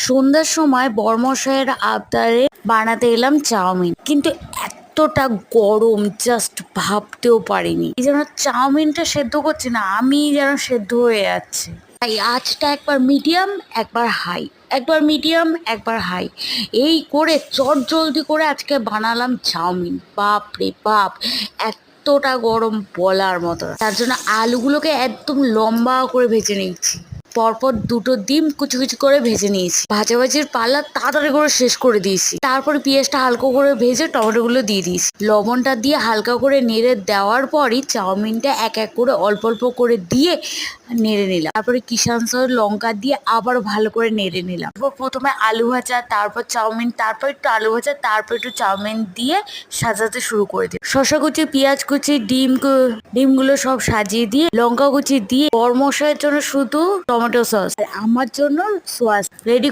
সন্ধ্যার সময় বরমশাইয়ের আবদারে বানাতে এলাম চাউমিন, কিন্তু এতটা গরম জাস্ট ভাবতেও পারিনি। এই যেন চাউমিনটা সেদ্ধ করছে না, আমি যেন সেদ্ধ হয়ে যাচ্ছে। তাই আঁচটা একবার মিডিয়াম একবার হাই, একবার মিডিয়াম একবার হাই, এই করে চট জলদি করে আজকে বানালাম চাউমিন। বাপ রে বাপ, এতটা গরম বলার মতো না। তার জন্য আলুগুলোকে একদম লম্বা করে ভেজে নিচ্ছি, পরপর দুটো ডিম কুচি কুচি করে ভেজে নিয়েছি। ভাজাভাজির পাল্লা তাড়াতাড়ি করে শেষ করে দিয়েছি। তারপরে পেঁয়াজটা হালকা করে ভেজে টমেটোগুলো দিয়ে দিয়েছি। লবণটা দিয়ে হালকা করে নেড়ে দেওয়ার পরই চাউমিনটা এক এক করে অল্প অল্প করে দিয়ে নেড়ে নিলাম। তারপরে কিষান সস লঙ্কা দিয়ে আবার ভালো করে নেড়ে নিলাম। প্রথমে আলু ভাজা, তারপর চাউমিন, তারপর একটু আলু ভাজা, তারপর একটু চাউমিন দিয়ে সাজাতে শুরু করে দিই। শসা কুচি, পেঁয়াজ কুচি, ডিমগুলো সব সাজিয়ে দিয়ে লঙ্কা কুচি দিয়ে বরমশাইয়ের জন্য শুধু টমেটো সস, আর আমার জন্য সস রেডি